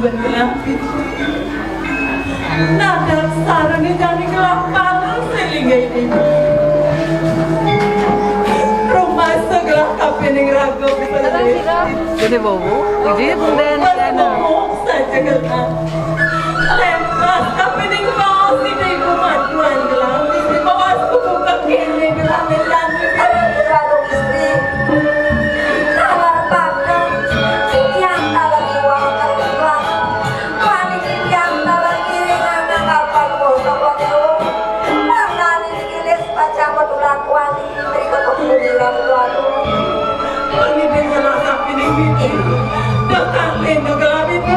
benar. Nada sarane jani kelaparan selinga ini. Rumah segala kapening rago Ini bobo, ujit dan saja kata. Lepas kapening bawas ini kemajuan gelang. Bawas kuku kekini gelang dan Kalau istri tawar bakal yang tawar uang tergelam wanita yang tawar kiri nana kapal bosok waktu mana dikilis baca modulan wanita berikut kemudian lalu ini dengan kapening ini. Dekat pintu gelang itu.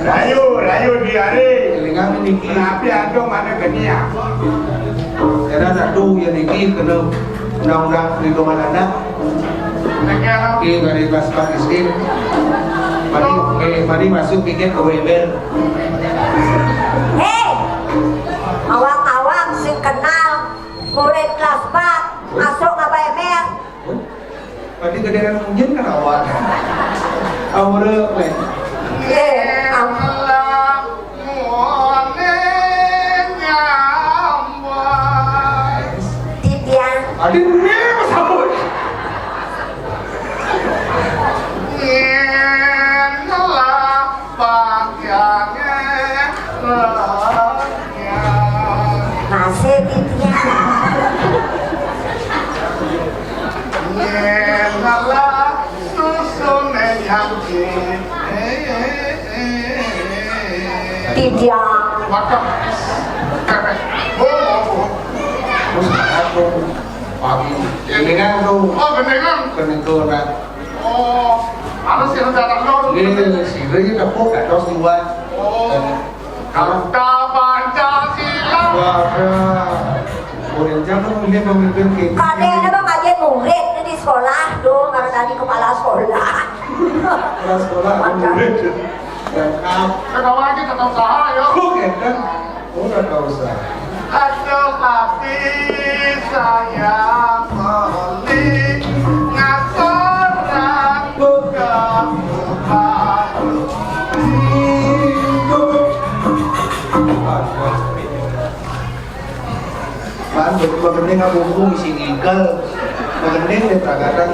Rayu di hari. Kenapa ada mana kenia? Karena satu yang ini kena undang-undang perlindungan anak. Oke, dari kelas 4 SD. Mari masuk pikir ke Weber. hei awak-awak sing kenal murid kelas 4 masuk apa emer Mari kedengaran mungkin kan awak. Awak leh. Adinnya sabun. masih titian titian Pagi. Kedengaran tuh. Oh, beneran. Kedengaran. Oh, harus yang datang dulu. Ini sih dia dapat kata siwa. Kata Pancasila. Wah, orang jangan dia memimpin kita. kadang apa ngaji murid di sekolah dong karena tadi kepala sekolah Kelas sekolah murid. Dan Kenapa lagi tetap usaha ya? Oke kan? Udah kau usah. Aduh hati saya beli ngasoran bukan Pan, magandang nga bumbu, ising igal. Magandang na pragatan.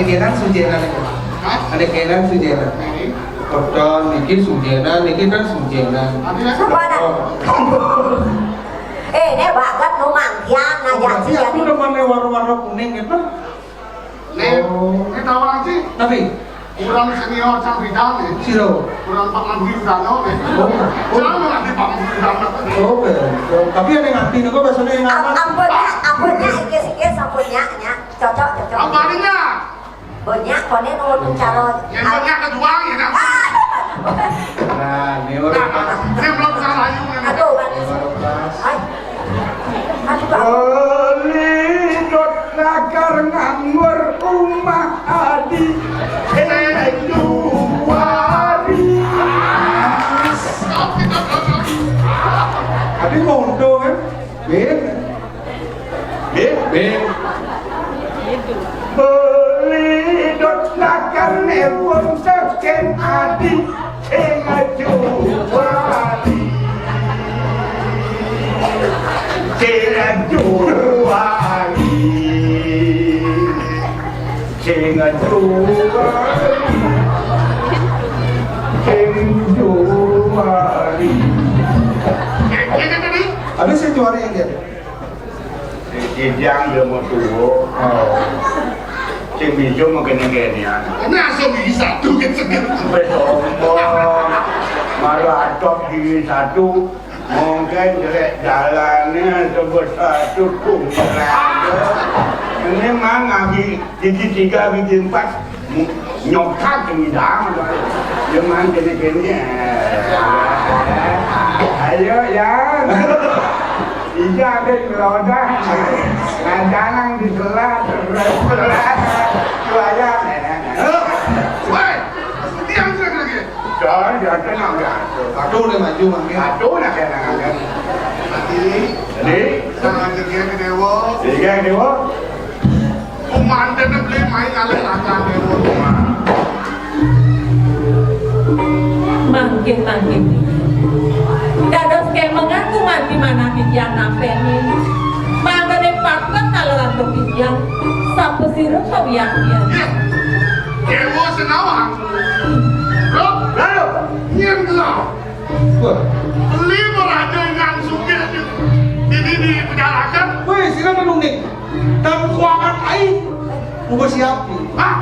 Kenan sujenan itu. Ada kenan sujenan. Kodon niki sujenan, niki kan sujenan. ini banget nu mangkian ngajak sih Aku udah mana warna-warna kuning itu. Nih, ini tahu lagi. Tapi Kurang senior sang bidang nih. siro. Kurang Pak Mandiri Dano nih. Jangan nanti Pak Mandiri Dano. Oke. Tapi ada yang ngerti nih kok bahasanya yang aman. ampunnya ikis-ikis ampunnya nya Cocok. Apa artinya? Banyak konen untuk calon. Yang banyak kejuang ya nak. Nah, ini orang kelas. Saya belum salah ayu ini. Aduh, ay. Aduh, Pelidot nakar nganggur umah adi juari. Adi kondo kan? Ben. Pelidot nakar nepun seken adi juari. Jangan juari, jangan juari. Ini tadi. Ada sih juari yang dia. Kijang dia mau tua, cik bijo mau gini-gini ya. Ini asal bisa tuh gitu. Besombong, malu atop di satu, mungkin jelek jalannya sebesar kumpulan. Ini mah ngaji gigi 3, gigi 4, nyokap hidang. Dia mah gini-gini. Ayo ya. Iya ada roda, jangan di selat, jualan. Woi, diam lagi. Jangan tenang ya. Aduh, dia maju manggil. Aduh nak tenang kan. Jadi, Jangan jadi dewa. tiga dewa. Komandan beli main alih raja dewa. Mangkin. Dados kemengan kuman di mana kijang napeni. Mangane pakon nalaran to kijang sapesirep pawiaknya. Ya, dewa senawang. Loh, Lalu, nyemlah. Wah, Beli beraja yang sugih di penjarakan. weh, sila menunggu. Dan keuangan air, mau siap. Ah,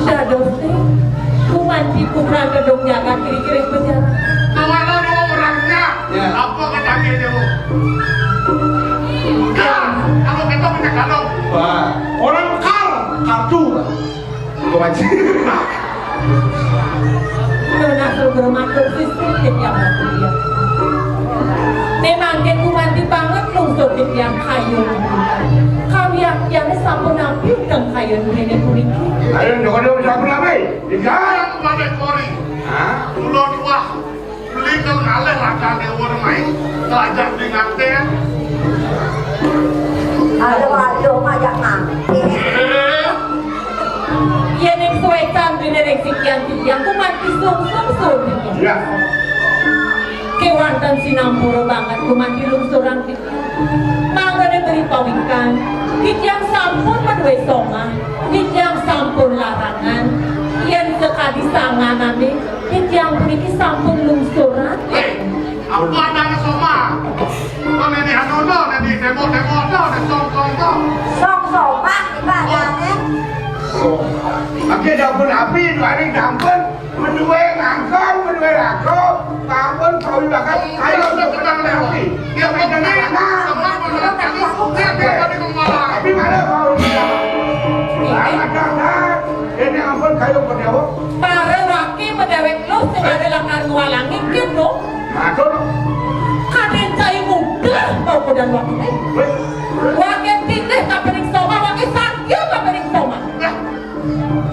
Dados kuman di kumra gedung jaga kiri-kiri penjara. kemana dua orangnya? Ya. Apa katanya dewa? Udah, kalau kita punya kalung. Wah, orang kartu. Gua maju. Nona bermatur sistem kijang dia. Memang ke kuman di banget lungsur kijang kayu. Kawiak yang sampun nampil kang kayu ini puniki. ayo jangan bisa berlama. Tiga. Sekarang kepada Kori. Mulut wah. Beli kalau alih raja dewa main. Belajar dengan ten. aduh, majak nanti. Ia ning suecan binerek sikian kijang kuman kisung-sung. Ya. Kewantan sinampuro banget kuman di lungsuran kijang. Mangane beri pawingkan. Kijang sampun madwe songa. Kijang sampun larangan. Yen sekadi sanganane. Kijang puniki sampun lungsuran. Hei, apa ada sama? Kalau ini hanono, ini demo-demo, ini song-song. Sok-sopak di badannya. Oke dapur api hari dampun berdua ngangkon berdua rako dampun kau bakal Ayo udah tenang lewat. Dia main anak. Semua menerapkan. Dia tadi kemana? tapi mana kau ada ini ampun kayu berdewa Para waki medewek lo sing adalah ngalangi kino. matur Kaden cai mudah mau kodan waki. Waki titeh kapening soma waki sakyo kapening soma.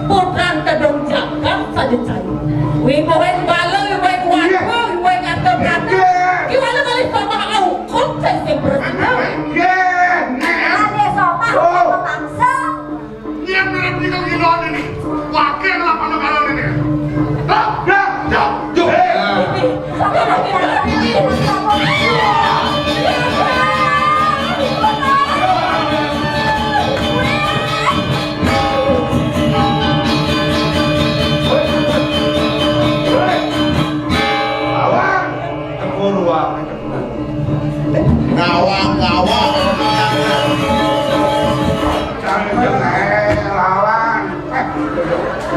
Putran tadong jagang saja cai. Wibowen balo, wibowen waku, wibowen atau kata. Gimana kali soma au kok cai sing bersama. Ada sopak, ada pemangsa. Dia benar di kaki lawan ini. Wakil lah pada kalau ini. Dah, dah. Sampai lagi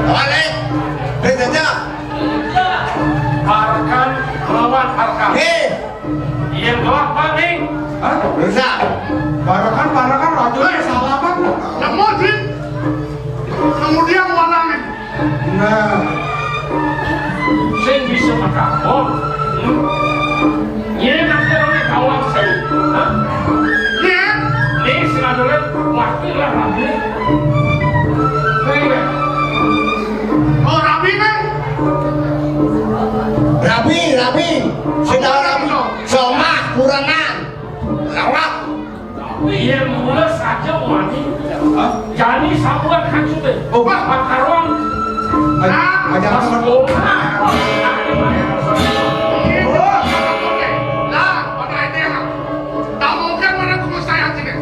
Balik, saja. Arkan melawan Arkan. Hei, Ia Yang gelap paling. Hah? Bisa. Barakan rajulnya salaman. Nemu sih. Kemudian warnanya. Nah, Sing bisa makapon. Ye nanti orang kawat sih. Iya. Nih sing adole wakil lah rabi. Nih. Oh rabi kan? Rabi. Sudah rabi. Somah kurangan. Lawak. Iya mulai saja wani. hah? Jadi sabuan hancur deh. Oh, Pakarong. Ajar teman. Oh. Lah, pada ini ya. Tak mungkin mana kuku saya sini.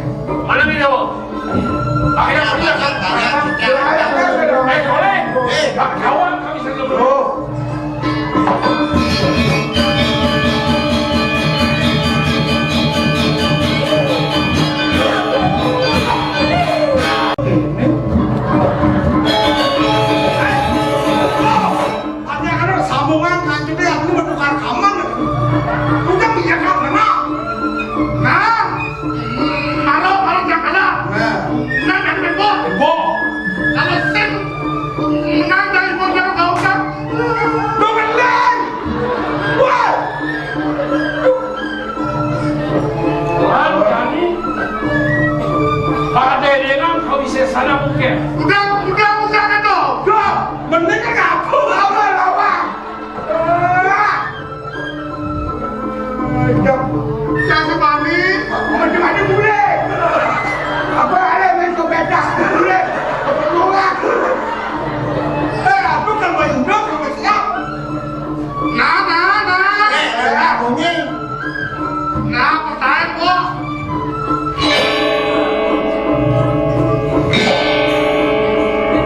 Mana ni dia? Akhirnya dia kan. Boleh. Kawan kami sedang Oh, ada kan sambungan kancingnya aku bertukar kamar. Udah bisa kan mana? Nah, malu jangan kalah. Nah, Nah, dan bebo. Bo. Kalau sen, nah dari modal kau kan. dobelan. Wah, Tuhan jadi. Pada dengan kau bisa sana mungkin. Udah kan tu. dah, mending kan aku lawan. Yang sebami. Macam-macam boleh. Apa ada main sepeda? Boleh. Keperluan. Aku kan main dok sama siap. Nah. Mungkin. Nah, pertanyaan gua.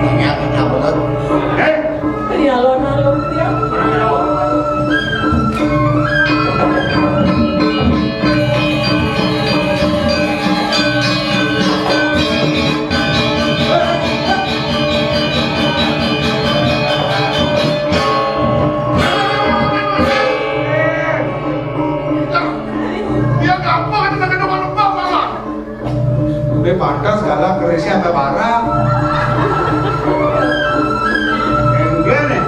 Banyak kita buat. Ya alon-alon dia. Dia gampang kita kena lupa malah. Udah pantas segala kerisnya sampai barang. Enggak nih.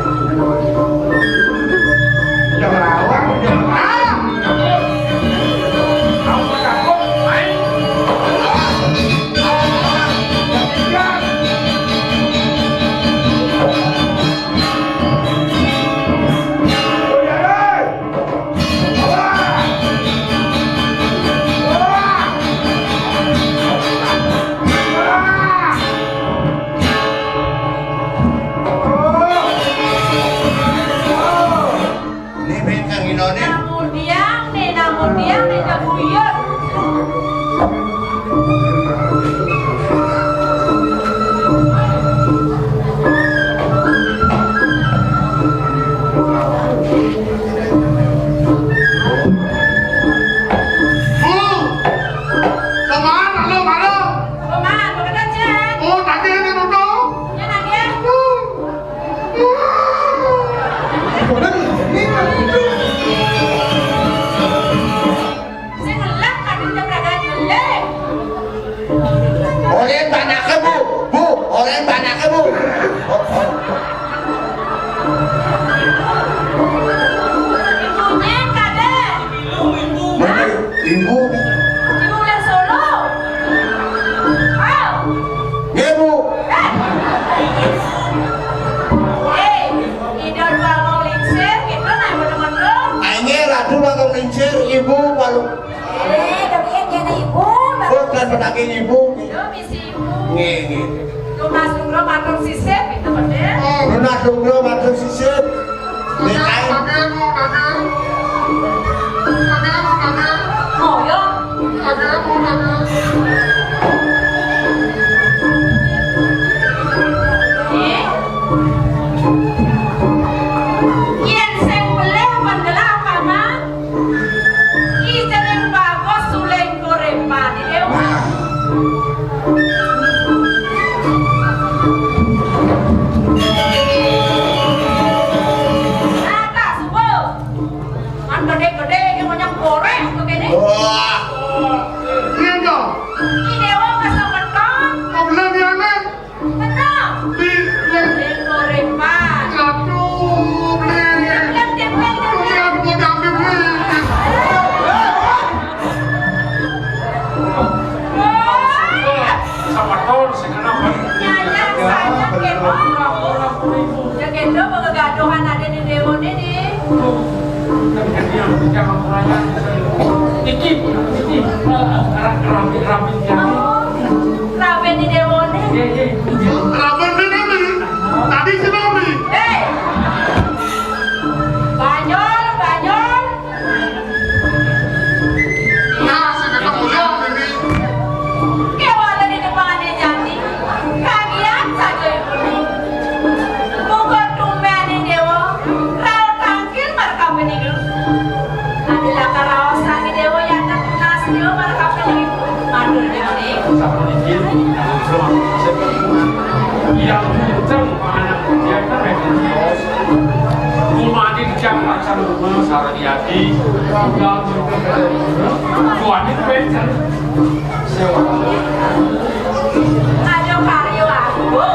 Jangan awang, jangan awang. Kamu takut main. Ini bintang Indonesia. Namun dia tidak buyut. Bu, kemana lo, mana? Peman, bukan aja. Oh, tadi ini duduk. Ya lagi. Saya ngelak kan dia berada ngelak. Orang banyak ke bu. Orang banyak ke bu. Ibunya kada. Hah? Ibu. Ibu udah solo. Oh. Ya bu. Idol bangun lingsir, gitu nah bener-bener. Ini ratu bakal lincir ibu baru. Demikian jadi ibu. Bukan pedaging ibu. Yo misi ibu. Nge. Lunas nungro matung sisip itu bener. Lunas dulu matur sisip. Nikahin. Oh yo. Yen sing beleh pendelah paman. Ki jeneng bagus suleng gorepan ewa. Ata subuh. Man gede-gede yang banyak goreng. Niki rapi Rabe di dewone. Ramen di Nabi. Tadi si Nabi. Hei! Banyol, banyol. Nah, si kita mulia ini. Kewala di depan dia jadi. Kagian saja ini. Bukan tumben di dewa. Rao tangkil marka meninggal. Adalah karaos lagi dewa yang tak tunas dewa marka meninggal. Mandur dewa ni. yang kenceng anak dia kan religius rumah di jam pasar rumah sarang yadi dan tuan itu bencana sewa Ayo karyo aku.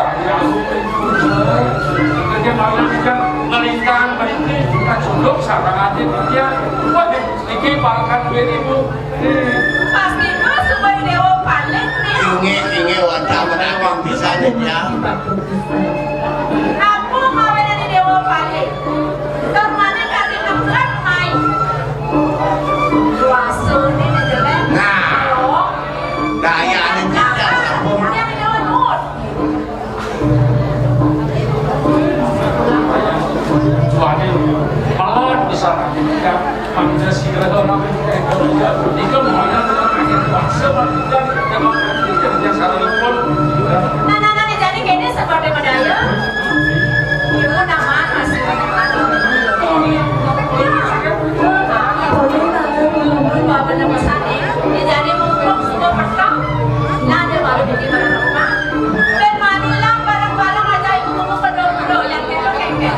kerja malam kan melintang berhenti kita cunduk sarang hati dia buat sedikit balakan beribu Pasti kau supaya dewa paling nih. Inge wadah menawang bisa ya. Aku mau dari dewa paling. Termana kali nempat main. Luasun ini jelek. Nah, daya ini tidak sambung. Yang dewa nut. tuan itu malah besar kan manusia segala orang itu kan maunya dengan bangsa dan demokrasi kerja sarang pun Nah, jadi kayaknya seperti medaya. Ibu nama masih benar pesan ini jadi mumpung semua petang. Nah, dia baru jadi barang rumah. Dan manilang barang-barang aja ibu mau kedok-kedok yang gitu kengkel.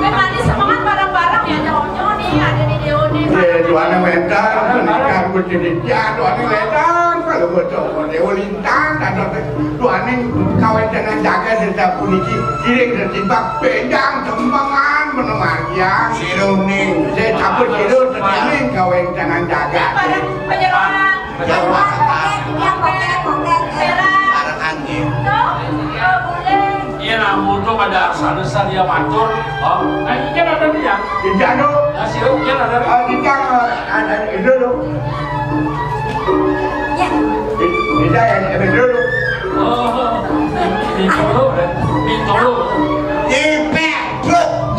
Dan mani semangat barang-barang ya nyonyo nih ada di Dewa nih. Tuan mental, menikah berjenis tuan mental, kalau bocor dewa lintang, dan tuan kawin dengan jaga serta puniki, kiri tertimpa pedang tembangan menemarnya. Siruning. Saya cabut siru tertiming kawin dengan jaga. Barang penyerangan. Jawa Yang kokek. Merah. Barang angin. Tuh, boleh. iya namun tuh pada asal dia matur oh nah ini kan ada dia Tidak no, nah sirup kan ada kita ada itu no. Ya. Tidak yang ada dulu. oh ini tolu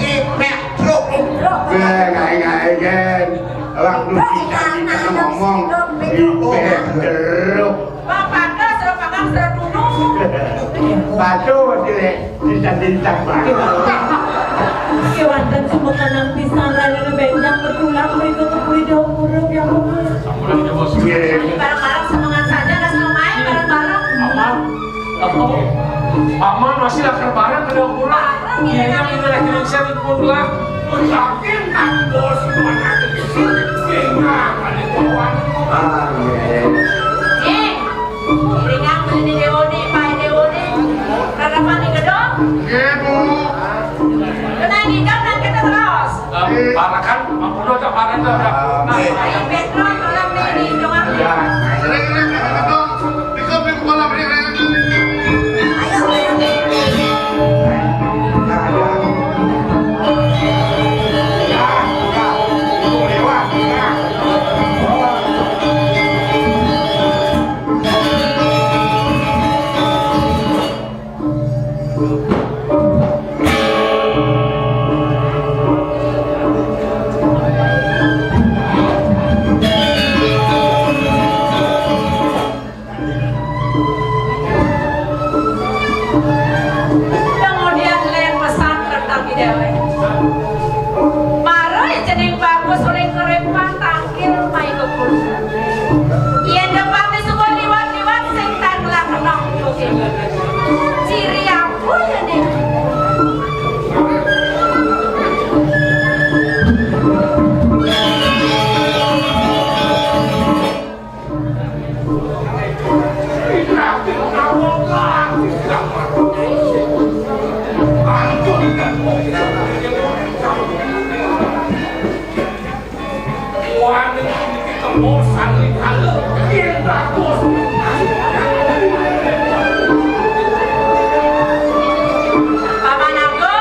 Ipek truk. Ngai kan. Waktu kita ngomong ipek jeruk. Bapak ke suruh pagang suruh duduk. Batu tidak Kewantan semua kanang pisang lalu benjang bertulang mereka berkulidah muruk yang sampai dia bos barang-barang semangat saja dan main barang-barang. aman masih akan barang kena pulang iya yang ini lagi mencari pulang yakin tak bos mana gimana kali kawan Iringan beli di Dewone, Pak Dewone. Karena panik gedong. Ibu. Kenang hijau dan kita terus. barakan mampuno tak barang tu Ayo Petro, tolong beli di hijau aku. Ini itu. Di kopi kolam ini. Kemudian lain pesan tentang di Dewe. Marah ya jeneng bagus oleh kerepan tangkil mai kekul. Iya depan di semua liwat-liwat sing tanglah kenang oke. Ciri aku ya nih. Wah, ini kita bosan nih kalau kita bosan. Paman aku.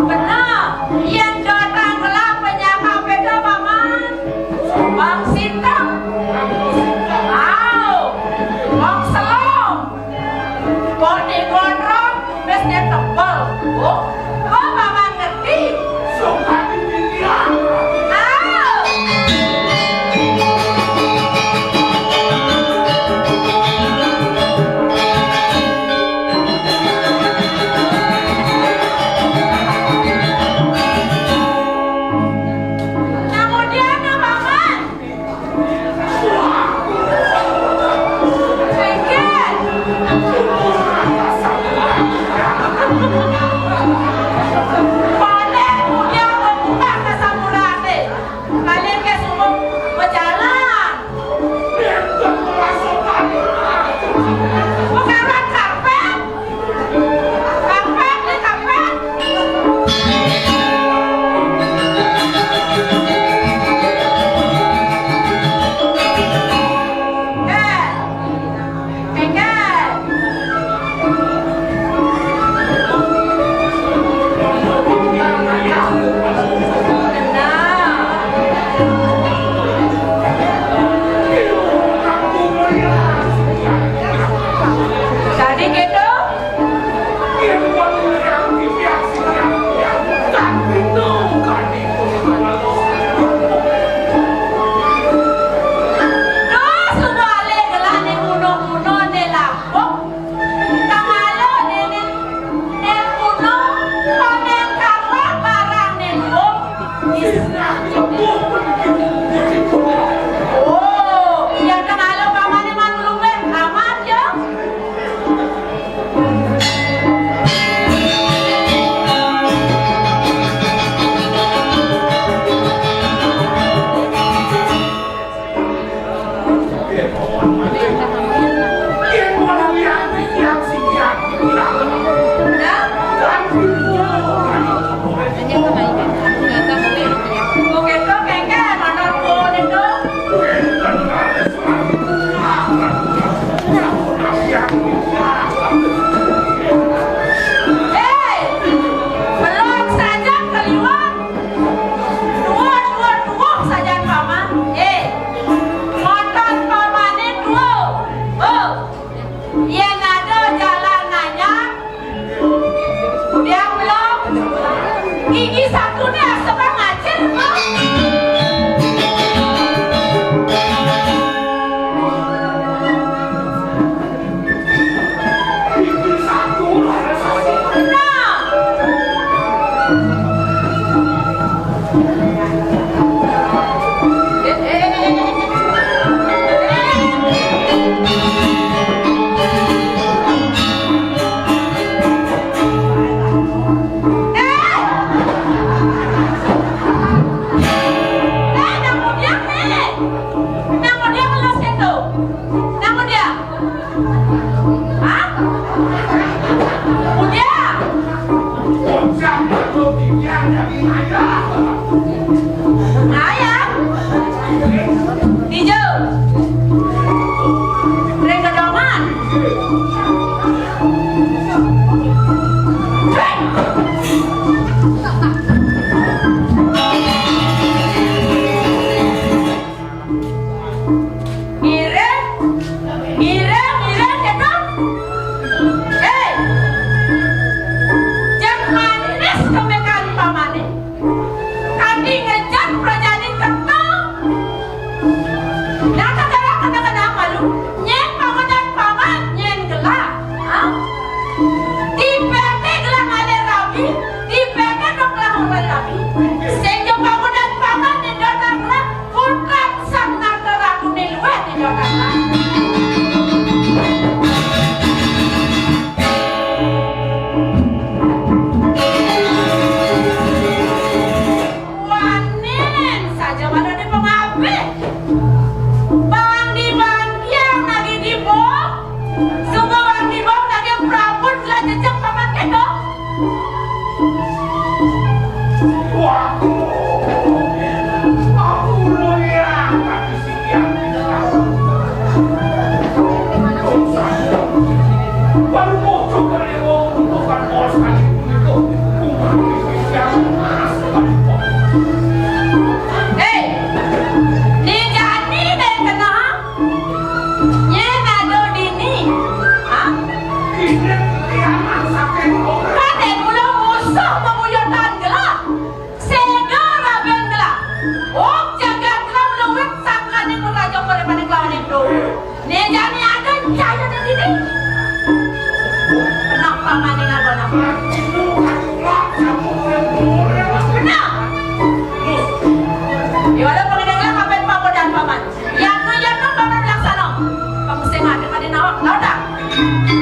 Benar, yang datang gelap penyakap beda paman. Bang Sintang, Bang Selong, Boni Gondrong, besnya tebal. Oh, paman ngerti? Thank you.